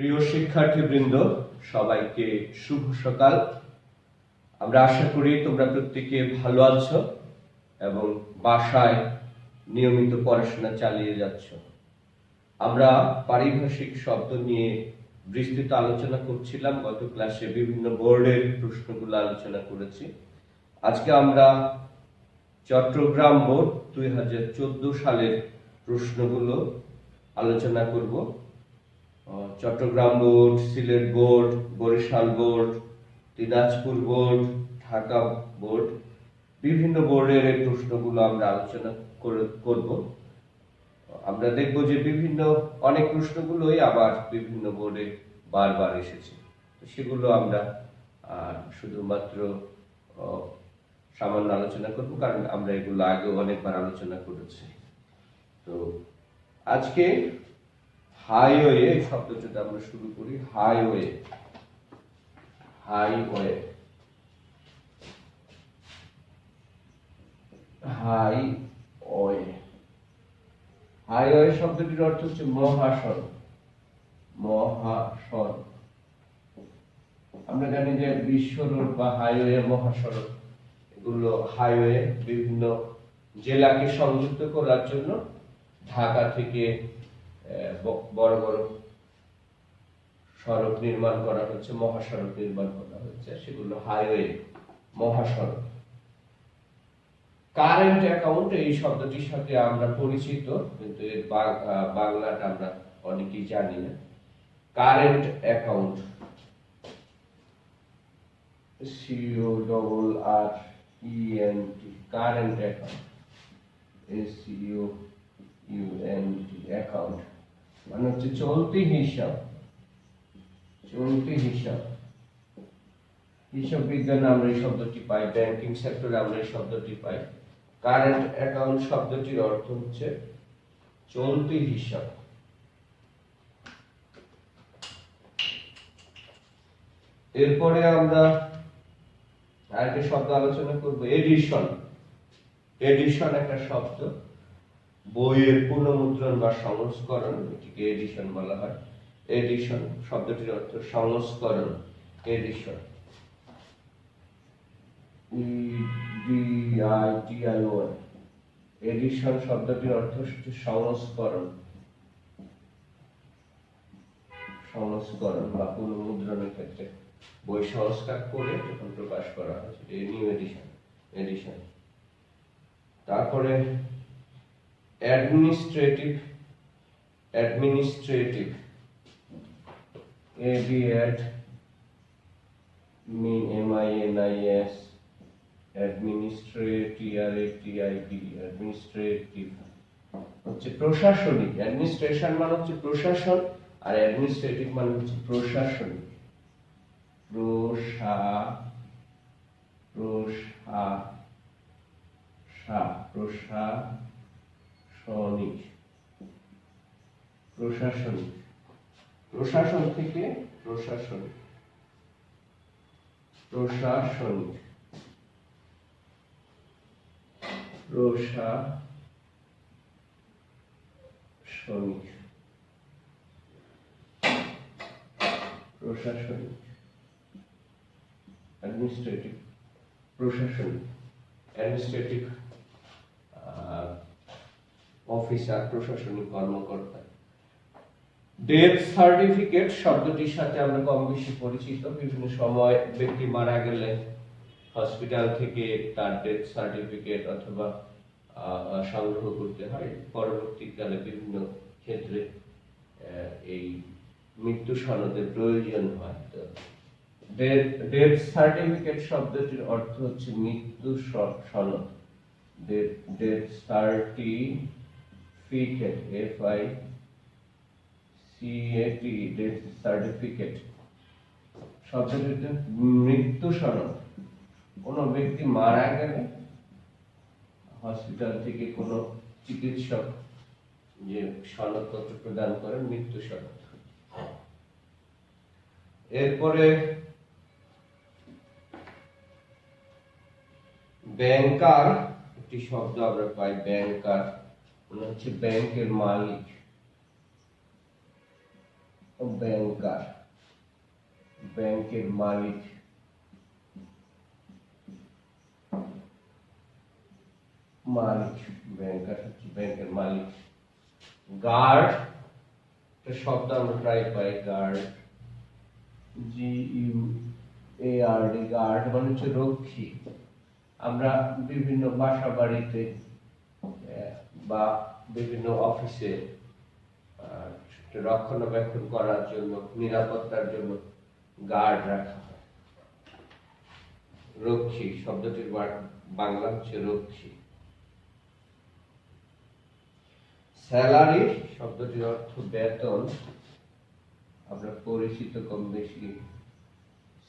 প্রিয় শিক্ষার্থীবৃন্দ, সবাইকে শুভ সকাল। আমরা আশা করি তোমরা প্রত্যেকে ভালো আছো এবং বাসায় নিয়মিত পড়াশোনা চালিয়ে যাচ্ছ। আমরা পারিভাষিক শব্দ নিয়ে বিস্তৃত আলোচনা করছিলাম। গত ক্লাসে বিভিন্ন বোর্ডের প্রশ্নগুলো আলোচনা করেছি। আজকে আমরা চট্টগ্রাম বোর্ড 2014 সালের প্রশ্নগুলো আলোচনা করব। Chittagong board, Sylhet board, Barisal board, Dinajpur board, Dhaka board, বিভিন্ন বোর্ডের এই প্রশ্নগুলো আমরা আলোচনা করব। আমরা দেখব যে অনেক প্রশ্নগুলোই আবার বিভিন্ন বোর্ডে বারবার এসেছে। সেগুলো আমরা শুধুমাত্র সামান্য আলোচনা করব, কারণ আমরা এগুলো আগেও অনেকবার আলোচনা করেছি। তো আজকে হাইওয়ে শব্দটা আমরা শুরু করি। হাইওয়ে, হাইওয়ে, হাইওয়ে, হাইওয়ে শব্দটির অর্থ হচ্ছে মহাসড়ক। মহাসড়ক, আমরা জানি যে বিশ্ব রোড বা হাইওয়ে, মহাসড়ক, এগুলো হাইওয়ে বিভিন্ন জেলাকে সংযুক্ত করার জন্য ঢাকা থেকে বড় বড় সড়ক নির্মাণ করা হচ্ছে, মহাসড়ক নির্মাণ করা হচ্ছে, সেগুলো হাইওয়ে, মহাসড়ক। কারেন্ট অ্যাকাউন্ট এই শব্দটির সাথে আমরা পরিচিত, কিন্তু এর বাংলাটা আমরা অনেকেই জানি না। Current account, CORRENT, current account, SCOUNT, account মানে হচ্ছে চলতি হিসাব। চলতি হিসাব, হিসাব বিজ্ঞানে আমরা এই শব্দটি পাই, ব্যাংকিং সেক্টরে আমরা এই শব্দটি পাই। কারেন্ট অ্যাকাউন্ট শব্দটির অর্থ হচ্ছে চলতি হিসাব। এরপরে আমরা আরেকটা শব্দ আলোচনা করব, এডিশন। এডিশন একটা শব্দ, বইয়ের পুনর্মুদ্রণ বা সংস্করণ, এটিকে এডিশন বলা হয়। এডিশন শব্দটির অর্থ সংস্করণ। এডিশন, EDITION, এডিশন শব্দটির অর্থ হচ্ছে সংস্করণ। সংস্করণ বা পুনর্মুদ্রণের ক্ষেত্রে বই সংস্কার করে যখন প্রকাশ করা হয়, নিউ এডিশন, এডিশন। তারপরে অ্যাডমিনিস্ট্রেটিভ, অ্যাডমিনিস্ট্রেটিভ, MINIS, অ্যাডমিনিস্ট্রেটিভ হচ্ছে প্রশাসনিক। অ্যাডমিনিস্ট্রেশন মানে হচ্ছে প্রশাসন, আর অ্যাডমিনিস্ট্রেটিভ মানে হচ্ছে প্রশাসনিক। প্রশাসনিক, প্রশাসনিক, প্রশাসন থেকে প্রশাসনিক, প্রশাসনিক, প্রশাসনিক, প্রশাসনিক, অ্যাডমিনিস্ট্রেটিভ, প্রশাসনিক, অ্যাডমিনিস্ট্রেটিভ অফিসার, প্রশাসনিক কর্মকর্তা। ডেথ সার্টিফিকেট শব্দটির সাথে আমরা কম বেশি পরিচিত। বিভিন্ন সময় ব্যক্তি মারা গেলে হসপিটাল থেকে তার ডেথ সার্টিফিকেট অথবা সংগ্রহ করতে হয়। পরবর্তীকালে বিভিন্ন ক্ষেত্রে এই মৃত্যু সনদের প্রয়োজন হয়। তো ডেথ সার্টিফিকেট শব্দটির অর্থ হচ্ছে মৃত্যু সনদ। Death certificate, FICAT, death certificate শব্দটিতে মৃত্যু সনদ। কোনো ব্যক্তি মারা গেলে হসপিটাল থেকে কোনো চিকিৎসক যে সনদপত্র প্রদান করেন, মৃত্যু সনদ। এরপরে ব্যাংকার একটি শব্দ আমরা পাই। ব্যাংকার মানে হচ্ছে ব্যাংকের মালিক। ব্যাংকার, ব্যাংকের মালিক, ব্যাংকার হচ্ছে ব্যাংকের মালিক। গার্ড, একটা শব্দ আমরা প্রায় পাই, গার্ড, GUARD, গার্ড মানে হচ্ছে রক্ষী। আমরা বিভিন্ন বাসা বাড়িতে বা বিভিন্ন অফিসে রক্ষণাবেক্ষণ করার জন্য, নিরাপত্তার জন্য গার্ড রাখা হয়। রক্ষী শব্দটির বাংলা হচ্ছে রক্ষী। স্যালারি শব্দটির অর্থ বেতন। আমরা পরিচিত কম বেশি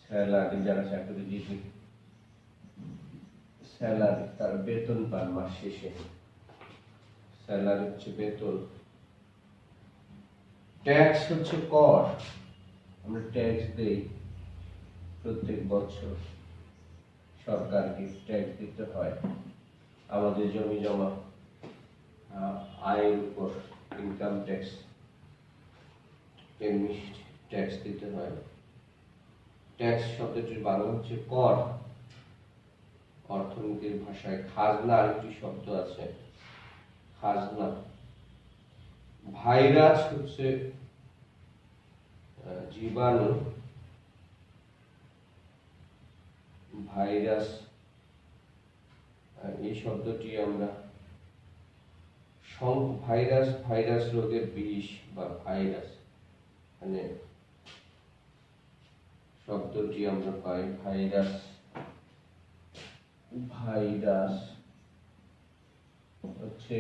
স্যালারি, যারা চাকরিজীবী স্যালারি, তার বেতন পান মাস শেষে, স্যালারি হচ্ছে বেতন। ট্যাক্স হচ্ছে কর, আমরা ট্যাক্স দেই প্রত্যেক বছর, সরকারকে ট্যাক্স দিতে হয় আমাদের জমি জমা আয়ের উপর, ইনকাম ট্যাক্স, তেমনি ট্যাক্স দিতে হয়। ট্যাক্স শব্দটির বাংলা হচ্ছে কর। অর্থনীতির ভাষায় খাজনা আরেকটি শব্দ আছে, খাজনা। ভাইরাস হচ্ছে জীবাণু, ভাইরাস, এই শব্দটি আমরা ভাইরাস রোগের বিষ বা ভাইরাস, মানে শব্দটি আমরা পাই ভাইরাস। ভাইরাস হচ্ছে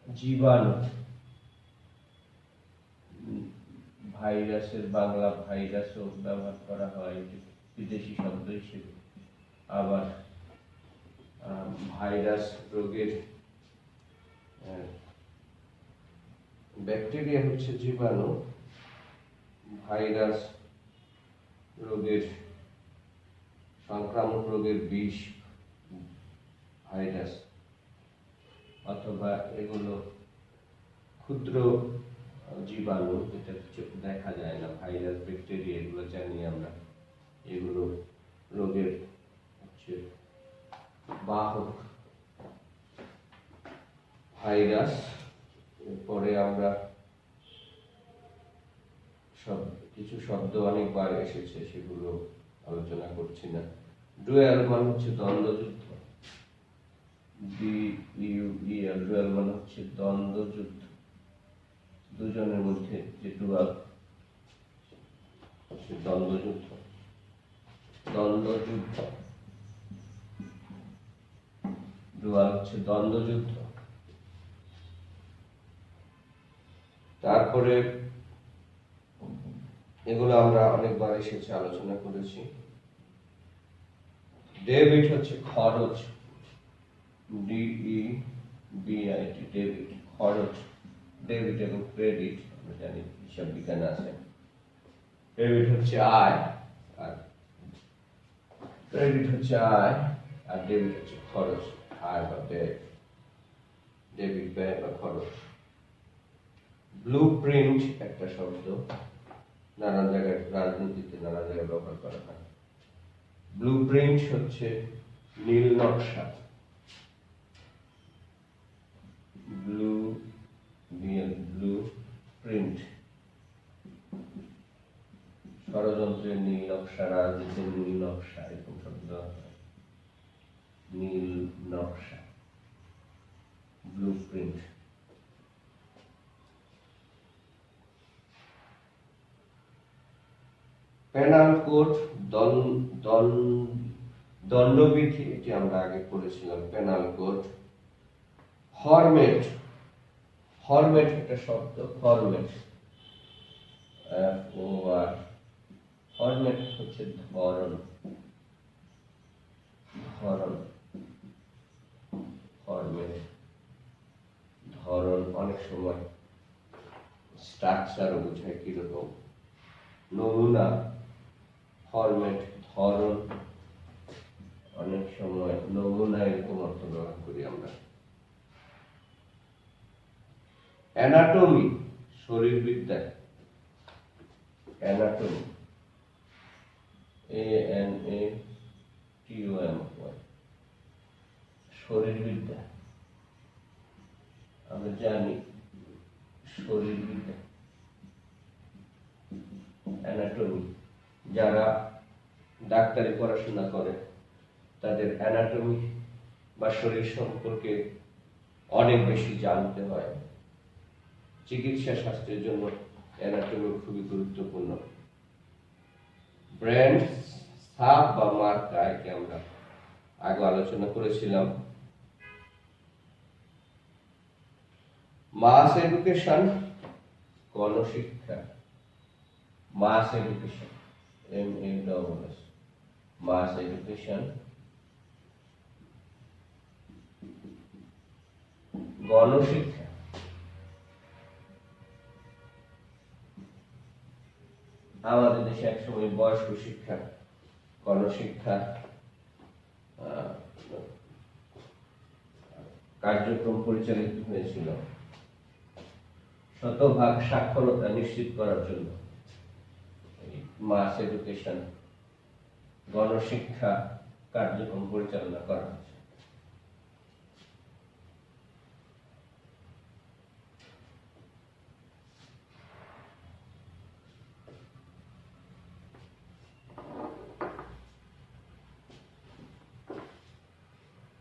জীবাণু। ভাইরাসের বাংলা ভাইরাসও ব্যবহার করা হয় বিদেশি শব্দ হিসেবে। আবার ভাইরাস রোগের, ব্যাকটেরিয়া হচ্ছে জীবাণু, ভাইরাস রোগের, সংক্রামক রোগের বিষ ভাইরাস, অথবা এগুলো ক্ষুদ্র জীবাণু, যেটা দেখা যায় না, ভাইরাস ব্যাকটেরিয়া এগুলো জানি আমরা, এগুলো রোগের হচ্ছে বাহক। ভাইরাস, এরপরে আমরা কিছু শব্দ অনেকবার এসেছে, সেগুলো আলোচনা করছি না। ডুয়েল মানে হচ্ছে দ্বন্দ্বযুদ্ধ, DUEL, ডুয়েল মানে হচ্ছে দ্বন্দ্বযুদ্ধ, দুজনের মধ্যে যে ডুয়াল, দ্বন্দ্বযুদ্ধ, দ্বন্দ্বযুদ্ধ, ডুয়াল হচ্ছে দ্বন্দ্বযুদ্ধ। তারপরে এগুলো আমরা অনেকবার এসেছে, আলোচনা করেছি। ডেবিট হচ্ছে খরচ, DEBIT, ডেবিট খরচ। ডেবিট এবং ক্রেডিট আমরা জানি হিসাব বিজ্ঞানে আছে। ডেবিট হচ্ছে আয়, আর ক্রেডিট হচ্ছে আয়, আর ডেবিট হচ্ছে খরচ, আয় বা ব্যয়। ডেবিট ব্যয় বা খরচ। ব্লুপ্রিন্ট একটা শব্দ, নানা জায়গায় রাজনীতিতে নানা জায়গায় ব্যবহার করা হয়। ব্লুপ্রিন্ট হচ্ছে নীল নকশা, ব্লুপ্রিন্ট, ষড়যন্ত্রের নীল নকশা, রাজনীতির নীল নকশা, এরকম শব্দ হয়, নীল নকশা, ব্লুপ্রিন্ট। পেনাল কোড, দণ্ডবিধি, এটি আমরা আগে পড়েছিলাম, পেনাল কোড। ফরম্যাট, ফরম্যাট একটা শব্দ, ফরম্যাট, FOR, ফরম্যাট হচ্ছে ধরন, ধরন, ফরম্যাট ধরন, অনেক সময় স্ট্রাকচারও বোঝায় কিরকম। নমুনা, ফরম্যাট, ধরন, অনেক সময় নমুনা এরকম অর্থ ব্যবহার করি আমরা। অ্যানাটমি, শরীরবিদ্যা, অ্যানাটমি, ANATOMY, শরীরবিদ্যা। আমরা জানি শরীরবিদ্যা, অ্যানাটমি। যারা ডাক্তারি পড়াশোনা করে তাদের অ্যানাটমি বা শরীর সম্পর্কে অনেক বেশি জানতে হয়। চিকিৎসা শাস্ত্রের জন্য অ্যানাটমি খুবই গুরুত্বপূর্ণ। ব্র্যান্ড, ছাপ বা মার্কা, একে আমরা আগে আলোচনা করেছিলাম। মাস এডুকেশন, গণশিক্ষা। Mass education, MASS, mass education, গণশিক্ষা। আমাদের দেশে একসময় বয়স্ক শিক্ষা, গণশিক্ষা কার্যক্রম পরিচালিত হয়েছিল শতভাগ সাক্ষরতা নিশ্চিত করার জন্য। মাস এডুকেশন, গণশিক্ষা কার্যক্রম পরিচালনা করা হয়েছে।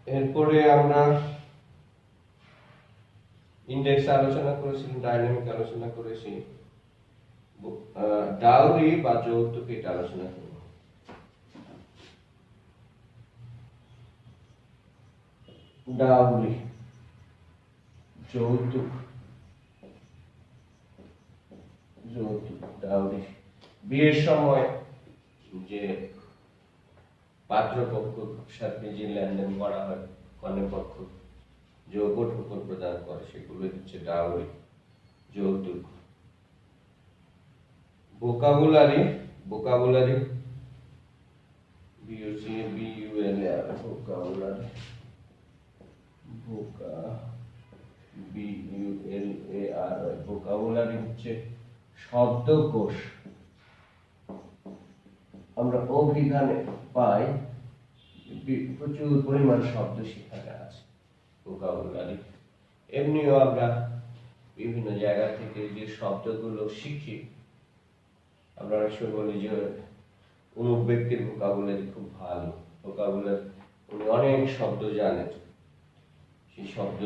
এরপরে আমরা ইন্ডেক্স আলোচনা করেছি, ডাইনামিক আলোচনা করেছি, ডাউরি বা যৌতুক এটা আলোচনা করব। ডাউরি, যৌতুক, ডাউরি। বিয়ের সময় যে পাত্রপক্ষের সাথে যে লেনদেন করা হয়, কন্যাপক্ষ যৌতুক প্রদান করে, সেগুলো হচ্ছে ডাউরি, যৌতুক। ভোকাবুলারি, ভোকাবুলারি, ভোকাবুলারি, ভোকাবুলারি হচ্ছে শব্দকোষ। আমরা অভিধানে পাই প্রচুর পরিমাণ শব্দ সেখানে আছে, ভোকাবুলারি। এমনিও আমরা বিভিন্ন জায়গা থেকে যে শব্দগুলো শিখি, আমরা অনেক সময় বলি যে অমুক ব্যক্তির ভোকাবুলারি খুব ভালো, ভোকাবুলারি, উনি অনেক শব্দ জানেন, সেই শব্দ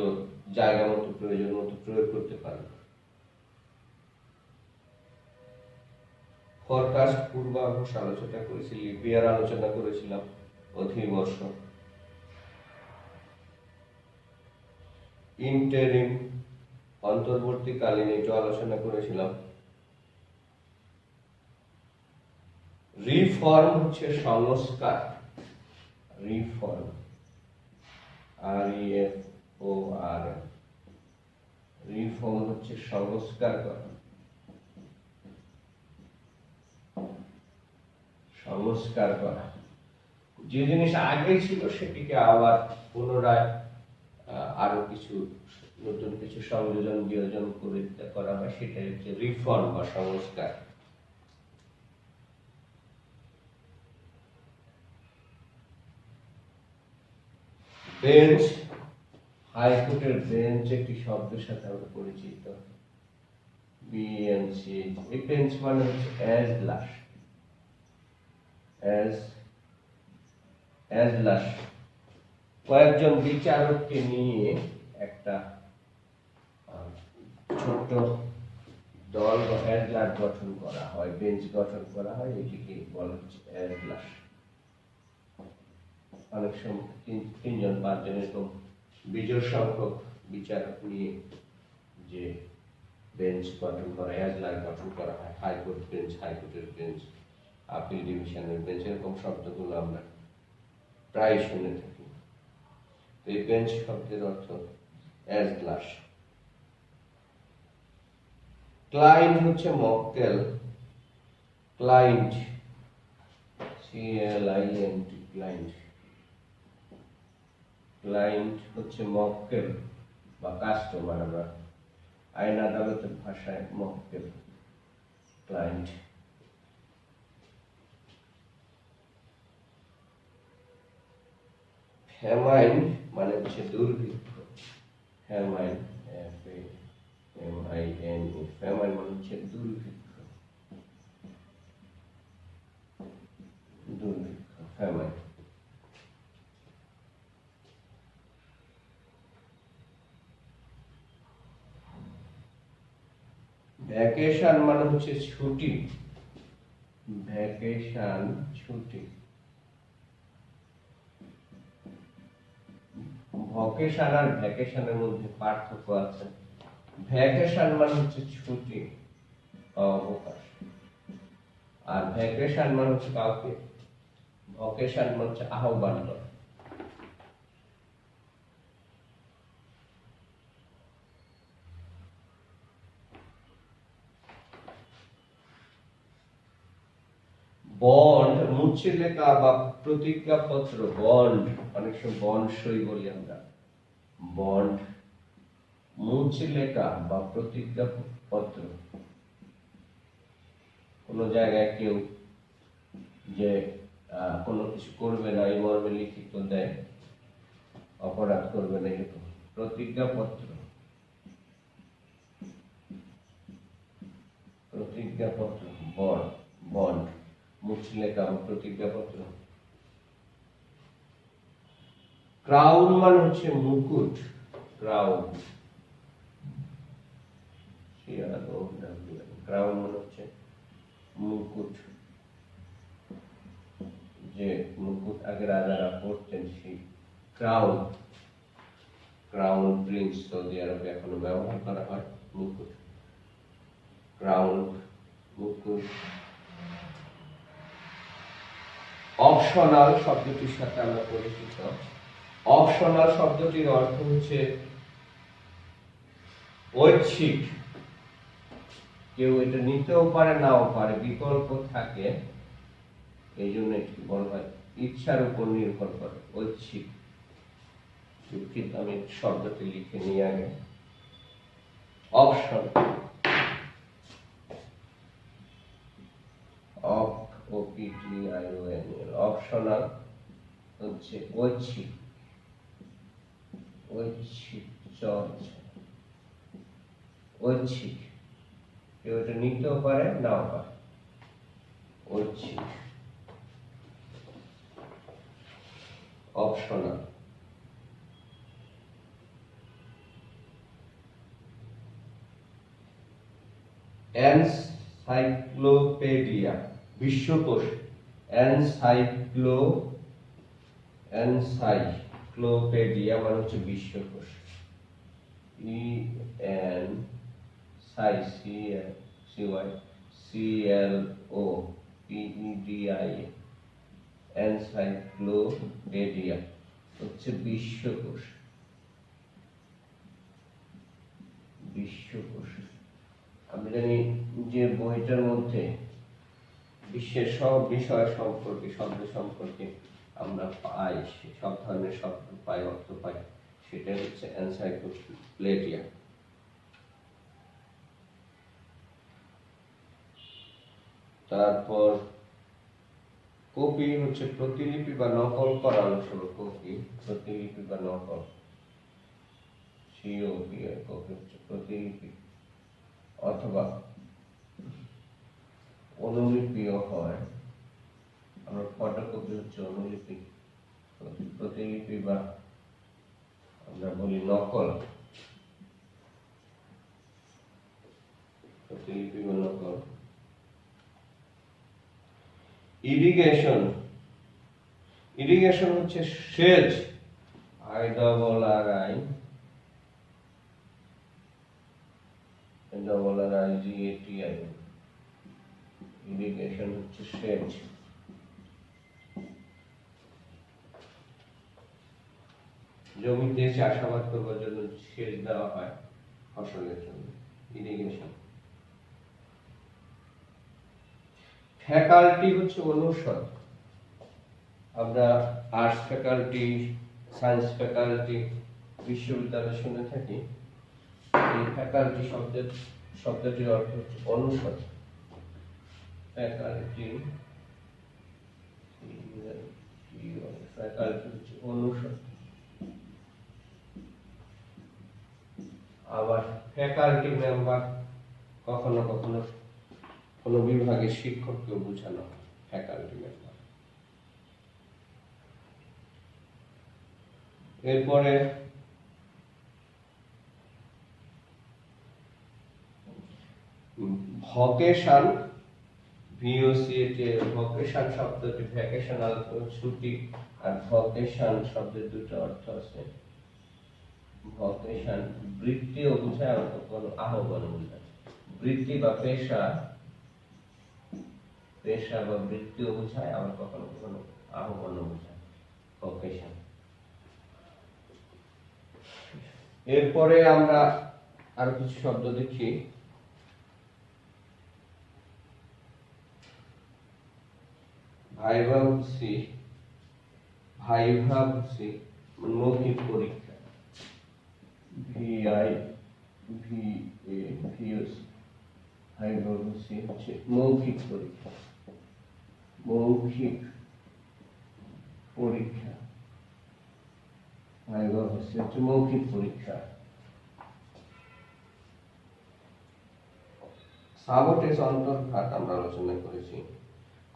জায়গা মতো প্রয়োজন মতো প্রয়োগ করতে পারেন। ফরকাস্ট, পূর্বাভাস আলোচনা করেছি, লিপিয়ার আলোচনা করেছিলাম, অধিবর্ষ। ইন্টারিম, অন্তর্বর্তীকালীন, এটা আলোচনা করেছিলাম। রিফর্ম হচ্ছে সংস্কার, রিফর্ম, REFORM, রিফর্ম হচ্ছে সংস্কার করা, সংস্কার করা। যে জিনিস আগে ছিল সেটিকে আবার পুনরায় আরো কিছু নতুন কিছু সংযোজন বিয়োজন করে করা হয়, সেটাই হচ্ছে রিফর্ম বা সংস্কার। বেঞ্চ, হাইকোর্টের বেঞ্চ একটি শব্দের সাথে আমরা পরিচিত, BNC। এই বেঞ্চ মানে হচ্ছে এজলাস, এজলাস। কয়েকজন বিচারককে নিয়ে একটা ছোট দল বা এজলাস গঠন করা হয়, বেঞ্চ গঠন করা হয়, এটিকে বলা হচ্ছে এজলাস। অনেক সময় তিনজন পাঁচজন এরকম বিজোড় সংখ্যক বিচারক নিয়ে যে বেঞ্চ গঠন করা, এজলাস গঠন করা হয়, হাইকোর্ট বেঞ্চ, হাইকোর্টের বেঞ্চ, আপিল ডিভিশনের বেঞ্চ, এরকম শব্দগুলো আমরা প্রায় শুনে থাকি। তো এই বেঞ্চ শব্দের অর্থ এজলাস। ক্লায়েন্ট হচ্ছে মক্কেল, ক্লায়েন্ট, CLINT, ক্লায়েন্ট। ক্লায়েন্ট হচ্ছে মক্কেল বা কাস্টমার, আমরা আইন আদালতের ভাষায় মক্কেল, ক্লায়েন্ট। হেমাইন মানে হচ্ছে দুর্ভিক্ষ। হেমাইন, FAMINE, ফেমাইন মানে হচ্ছে দুর্ভিক্ষ। দুর্ভিক্ষ, ফেমাইন। ভ্যাকেশন মানে হচ্ছে ছুটি। ভ্যাকেশন, ছুটি। ভকেশন আর ভ্যাকেশনের মধ্যে পার্থক্য আছে। ভ্যাকেশন মানে হচ্ছে ছুটি, অবকাশ। আর ভ্যাকেশন মানে হচ্ছে কাউকে, ভকেশন মানে হচ্ছে আহ্বান করা। বন্ড, মুছে লেখা বা প্রতিজ্ঞাপত্র। বন্ড, অনেক সময় বন্ড সই বলি আমরা। বন্ড, মুছে লেখা বা প্রতিজ্ঞাপত্র। কোন জায়গায় কেউ যে কোনো কিছু করবে না এই মর্মে লিখিত দেয়, অপরাধ করবে না এরকম প্রতিজ্ঞাপত্র। প্রতিজ্ঞাপত্র, বন্ড, বন্ড, মুছে লেখা বা প্রতিজ্ঞাপত্র। ক্রাউন মানে হচ্ছে মুকুট। ক্রাউন, ক্রাউন মানে হচ্ছে মুকুট। যে মুকুট আগে রাজারা পরতেন সেই ক্রাউন। ক্রাউন প্রিন্স সৌদি আরবে এখনো ব্যবহার করা হয় মুকুট। ক্রাউন, মুকুট। অপশনাল শব্দটির সাথে আমরা পরিচিত। অপশনাল শব্দটির অর্থ হচ্ছে ঐচ্ছিক। কেউ এটা নিতেও পারে নাও পারে, বিকল্প থাকে, এই জন্য একটু বলা হয় ইচ্ছার উপর নির্ভর করে, ঐচ্ছিক। দুঃখিত, আমি শব্দটি লিখে নিয়ে আগে। অপশন, অপশনাল হচ্ছে ঐচ্ছিক। ঐচ্ছিক চর্চা, ঐচ্ছিক। কেউ এটা নিতেও পারে নাও পারে, ঐচ্ছিক। অপশনাল। এনসাইক্লোপিডিয়া, বিশ্বকোষ। এনসাইক্লোপিডিয়া মানে হচ্ছে বিশ্বকোষ। ENCYCLOPEDIA, এনসাইক্লোপিডিয়া হচ্ছে বিশ্বকোষ। বিশ্বকোষ, আমি জানি যে বইটার মধ্যে বিশ্বের সব বিষয় সম্পর্কে, শব্দ সম্পর্কে আমরা পাই, সব ধরনের শব্দ পাই, অর্থ পাই, সেটা হচ্ছে এনসাইক্লোপিডিয়া। তারপর কপি হচ্ছে প্রতিলিপি বা নকল করা অংশ। কপি, প্রতিলিপি বা নকল। COPI, কপি হচ্ছে প্রতিলিপি অথবা অনুলিপিও হয়। আমরা ফটোকপি হচ্ছে অনুলিপি। প্রতিলিপি বা আমরা বলি নকল। প্রতিলিপি বা নকল। ইরিগেশন, ইরিগেশন হচ্ছে সেচ। IRRIGATI, ইরিগেশন হচ্ছে সেচ। জমিতে চাষাবাদ করবার জন্য সেচ দেওয়া হয় ফসলের জন্য, ইরিগেশন। ফ্যাকাল্টি হচ্ছে অনুষদ। আমরা আর্টস ফ্যাকাল্টি, সায়েন্স ফ্যাকাল্টি বিশ্ববিদ্যালয়ে শুনে থাকি। এই ফ্যাকাল্টি শব্দটির অর্থ হচ্ছে অনুষদ। ফ্যাকাল্টি, ফ্যাকাল্টি হচ্ছে অনুষদ। ফ্যাকাল্টি মেম্বার, কখনো কখনো কোনো বিভাগের শিক্ষককেও বোঝানো হয় ফ্যাকাল্টি মেম্বার। এরপরে ভকেশন, ভিওসিএতে ভকেশন শব্দটি ভ্যাকেশনাল ছুটি, আর ভকেশন শব্দের দুটো অর্থ আছে। ভকেশন বৃত্তিও বোঝায়, আর কোনো আহ্বান বোঝায়। বৃত্তি বা পেশা, পেশা বা বৃত্তিও বোঝায়, আবার কখনো কখনো আহ্বানও বোঝায় ভকেশন। এরপরে আমরা আরো কিছু শব্দ দেখি। ভাইভাবসি, ভাইভাবসি মৌখিক পরীক্ষা, ভিআইভিএভিএস, ভাইভাবসি হচ্ছে মৌখিক পরীক্ষা, মৌখিক পরীক্ষা, ভাইভাবসি হচ্ছে মৌখিক পরীক্ষা। সাবটেস অন্তর্ঘাত আমরা আলোচনা করেছি।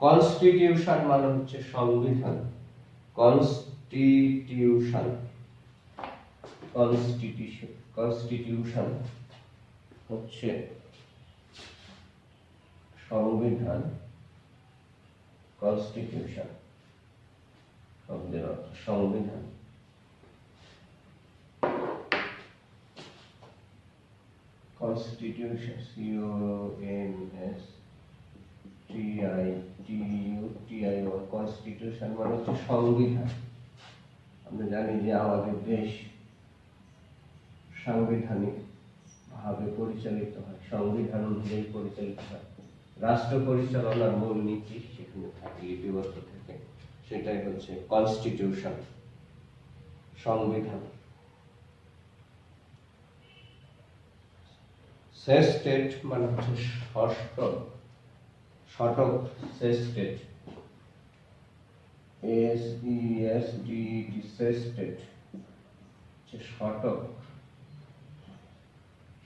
কনস্টিটিউশন মানে হচ্ছে সংবিধান, কনস্টিটিউশন, কনস্টিটিউশন, কনস্টিটিউশন হচ্ছে সংবিধান, কনস্টিটিউশন শব্দের অর্থ সংবিধান। কনস্টিটিউশন, CONSTITUTION, কনস্টিটিউশন মানে হচ্ছে সংবিধান। আমরা জানি যে আমাদের দেশ সাংবিধানিক ভাবে পরিচালিত হয়, সংবিধান অনুযায়ী পরিচালিত হয়। রাষ্ট্র পরিচালনার মূল নীতি সেখানে থাকে, লিপিবদ্ধ থাকে, সেটাই হচ্ছে কনস্টিটিউশন, সংবিধান। সেস্টেট মানে হচ্ছে ষষ্ঠ, শতক, সেস্টেট, SESDET, সেস্টেট হচ্ছে শতক,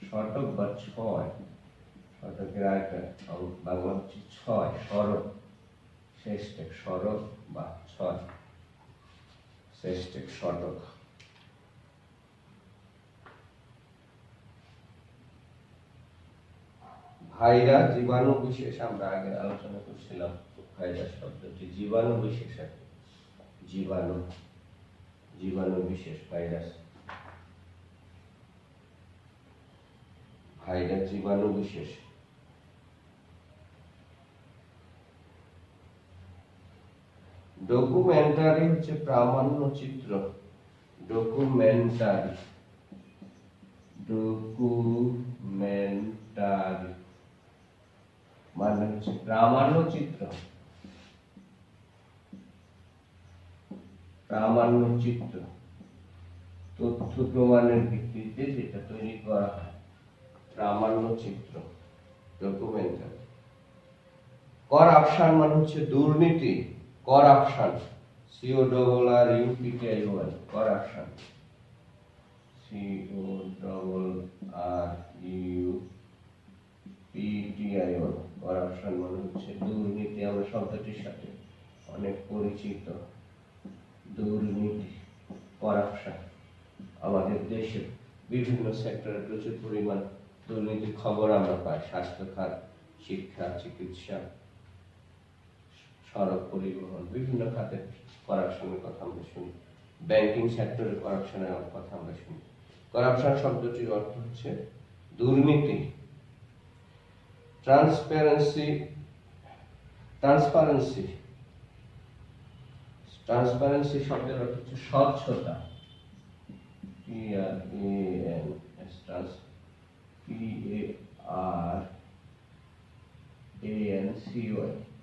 শতক বা ছয়, শতকের আরেকটা বাংলা হচ্ছে ছয়, শরক, সেস্টেক, শরক বা ছয়, সেস্টেক, শতক। ভাইরাস, জীবাণু বিশেষ, আমরা আগে আলোচনা করছিলাম ভাইরাস শব্দটি জীবাণু বিশেষ, জীবাণু, জীবাণু বিশেষ ভাইরাস, ভাইরাস জীবাণু বিশেষ। ডকুমেন্টারি হচ্ছে প্রামাণ্য চিত্র, ডকুমেন্টারি, ডকুমেন্টারি মানে হচ্ছে প্রামাণ্য চিত্র, প্রামাণ্য চিত্র, তথ্য প্রমাণের ভিত্তিতে যেটা তৈরি করা হয়, প্রামাণ্য চিত্র, ডকুমেন্টারি। করাপশন মানে হচ্ছে দুর্নীতি, corruption, CORRUPTION, corruption, CORRUPTION, corruption মানে হচ্ছে দুর্নীতি। আমরা শব্দটির সাথে অনেক পরিচিত, দুর্নীতি, করাপশন। আমাদের দেশে বিভিন্ন সেক্টরে প্রচুর পরিমাণ দুর্নীতির খবর আমরা পাই, স্বাস্থ্য খাত, শিক্ষা, চিকিৎসা, সড়ক পরিবহন, বিভিন্ন খাতে করাপশনের কথা আমরা শুনি, ব্যাংকিং সেক্টরে করাপশনের কথা আমরা শুনি। করাপশন শব্দটির অর্থ হচ্ছে দুর্নীতি। ট্রান্সপারেন্সি, ট্রান্সপারেন্সি, ট্রান্সপারেন্সি শব্দের অর্থ হচ্ছে স্বচ্ছতা, TRANSPARANCY,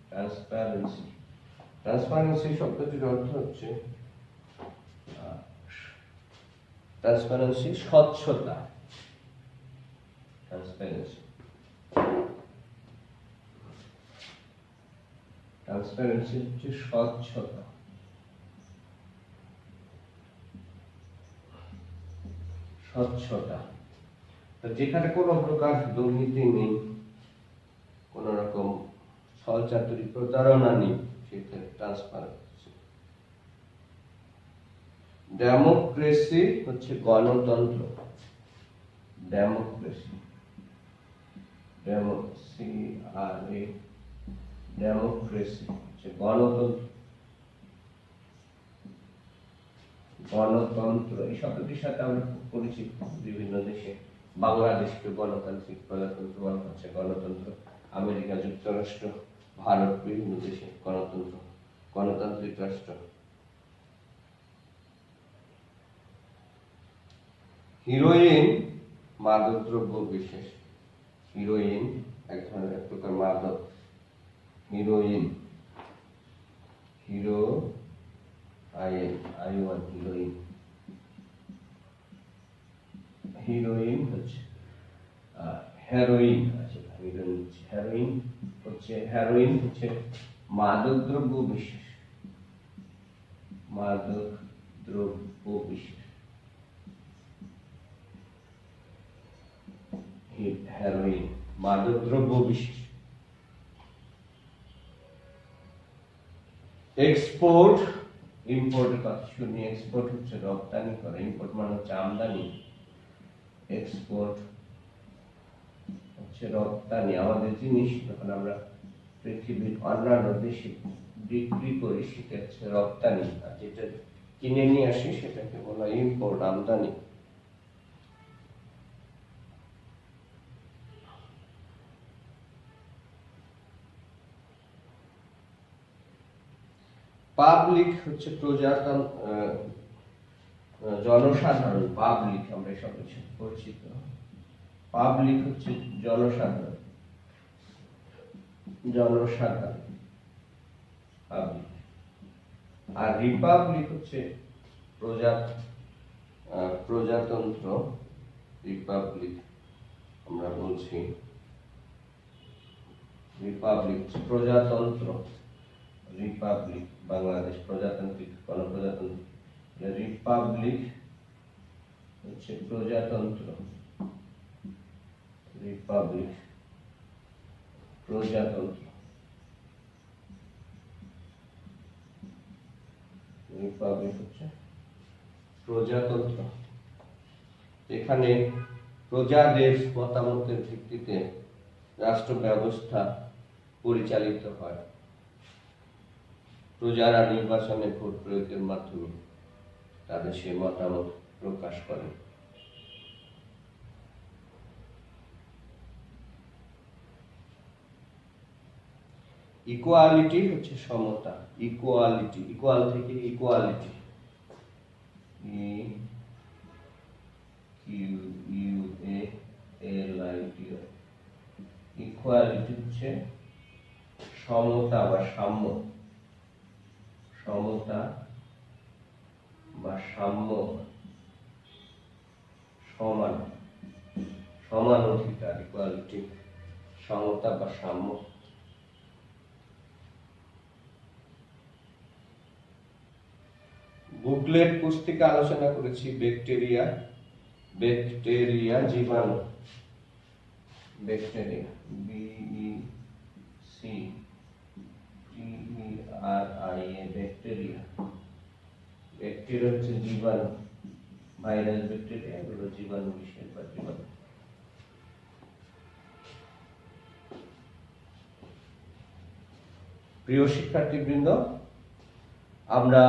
ট্রান্সপারেন্সি। ট্রান্সপারেন্সি শব্দটির অর্থ হচ্ছে ট্রান্সপারেন্সি, স্বচ্ছতা, ট্রান্সপারেন্সি, ট্রান্সপারেন্সি হচ্ছে স্বচ্ছতা। স্বচ্ছতা। যেখানে কোনো প্রকার দুর্নীতি নেই, কোন রকম ছলচাতুরি প্রতারণা নেই, সেখানে ট্রান্সপারেন্সি। ডেমোক্রেসি হচ্ছে গণতন্ত্র, ডেমোক্রেসি, ডেমোক্রেসি হচ্ছে গণতন্ত্র। গণতন্ত্র এই শব্দটির সাথে আমরা খুব পরিচিত বিভিন্ন দেশে। বাংলাদেশকে গণতান্ত্রিক প্রজাতন্ত্র বলা হচ্ছে, গণতন্ত্র। আমেরিকা যুক্তরাষ্ট্র, ভারত, বিভিন্ন দেশে গণতন্ত্র, গণতান্ত্রিক রাষ্ট্র। হিরোইন মাদকদ্রব্য বিশেষ। হিরোইন এক ধরনের এক প্রকার মাদক। Heroine, heroine. হিরোইন হচ্ছে হেরোইন। আচ্ছা, হেরোইন হচ্ছে মাদকদ্রব্য বিশেষ, মাদকদ্রব্য বিশেষ। হেরোইন মাদকদ্রব্য বিশেষ। এক্সপোর্ট, ইম্পোর্টের কথা শুনি। এক্সপোর্ট হচ্ছে রপ্তানি করা, ইম্পোর্ট মানে হচ্ছে আমদানি। এক্সপোর্ট হচ্ছে রপ্তানি, আমাদের জিনিস যখন আমরা পৃথিবীর অন্যান্য দেশে বিক্রি করি সেটা হচ্ছে রপ্তানি, আর যেটা কিনে নিয়ে আসি সেটাকে বলা ইম্পোর্ট, আমদানি। পাবলিক হচ্ছে জনসাধারণ। পাবলিক আমরা এই শব্দের সাথে পরিচিত। পাবলিক হচ্ছে জনসাধারণ, জনসাধারণ পাবলিক। আর রিপাবলিক হচ্ছে প্রজাতন্ত্র। রিপাবলিক আমরা বলছি, রিপাবলিক প্রজাতন্ত্র। রিপাবলিক বাংলাদেশ প্রজাতান্ত্রিক গণপ্রজাতন্ত্র, রিপাবলিক হচ্ছে প্রজাতন্ত্র। রিপাবলিক প্রজাতন্ত্র, রিপাবলিক হচ্ছে প্রজাতন্ত্র। এখানে প্রজাদের মতামতের ভিত্তিতে রাষ্ট্র ব্যবস্থা পরিচালিত হয়। প্রজারা নির্বাচনে ভোট প্রয়োগের মাধ্যমে তাদের সেই মতামত প্রকাশ করে। ইকুয়ালিটি হচ্ছে সমতা। ইকুয়ালিটি, ইকুয়াল থেকে ইকুয়ালিটি, ইকুয়ালিটি হচ্ছে সমতা বা সাম্য। সমতা বা সাম্য, সমান, সমান অধিকার। ইকুয়ালিটি, সমতা বা সাম্য। বুকলেট পুস্তিকা আলোচনা করেছি। ব্যাকটেরিয়া, ব্যাকটেরিয়া জীবাণু। Bacteria, BECTERIA, bacteria. ব্যাকটেরিয়া হচ্ছে জীবাণু, ভাইরাস, ব্যাকটেরিয়া এগুলো জীবাণু বিশেষ বা জীবাণু। প্রিয় শিক্ষার্থীবৃন্দ, আমরা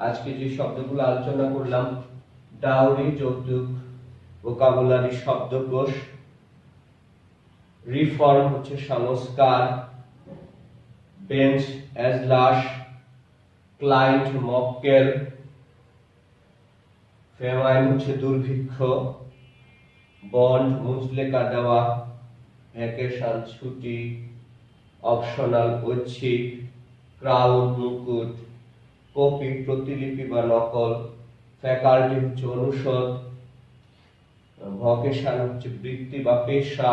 আজকে যে শব্দগুলো আলোচনা করলাম, ডাউরি যৌতুক, ভোকাবুলারি শব্দকোষ, রিফর্ম হচ্ছে সংস্কার, বেঞ্চ এজলাস, ক্লায়েন্ট মক্কেল, ফেমাইন হচ্ছে দুর্ভিক্ষ, বন্ড মুচলেকা দেওয়া, ভ্যাকেশন ছুটি, অপশনাল ঐচ্ছিক, ক্রাউড মুকুট, কপি প্রতিলিপি বা নকল, ফ্যাকাল্টি হচ্ছে অনুষদ, ভকেশন হচ্ছে বৃত্তি বা পেশা,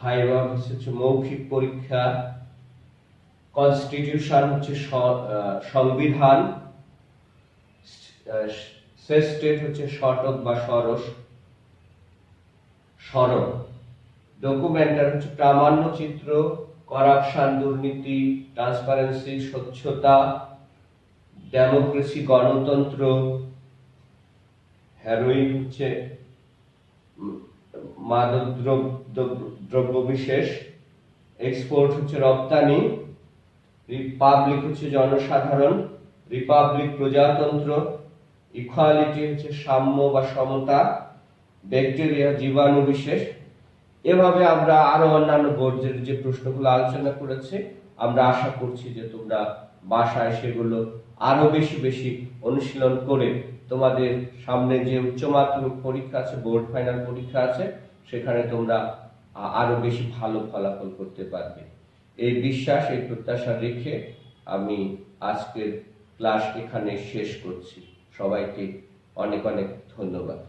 ভাইভা হচ্ছে মৌখিক পরীক্ষা, কনস্টিটিউশন হচ্ছে সংবিধান, সেস্টেট হচ্ছে শতক বা ষোড়শ, সনদ। ডকুমেন্টার হচ্ছে প্রামাণ্য চিত্র, করাপশন, দুর্নীতি, ট্রান্সপারেন্সি, স্বচ্ছতা, ডেমোক্রেসি, গণতন্ত্র। হেরোইন হচ্ছে মাদক দ্রব্য বিশেষ। এক্সপোর্ট হচ্ছে রপ্তানি। রিপাবলিক হচ্ছে জনসাধারণ। রিপাবলিক প্রজাতন্ত্র। ইকুয়ালিটি হচ্ছে সাম্য বা সমতা। ব্যাকটেরিয়া জীবাণু বিশেষ। এভাবে আমরা আরো অন্যান্য বোর্ডের যে প্রশ্নগুলো আলোচনা করেছি, আমরা আশা করছি যে তোমরা বাসায় সেগুলো আরো বেশি বেশি অনুশীলন করে তোমাদের সামনে যে উচ্চ মাধ্যমিক পরীক্ষা আছে, বোর্ড ফাইনাল পরীক্ষা আছে, সেখানে তোমরা আরো বেশি ভালো ফলাফল করতে পারবে। এই বিশ্বাস, এই প্রত্যাশা রেখে আমি আজকের ক্লাস এখানে শেষ করছি। সবাইকে অনেক অনেক ধন্যবাদ।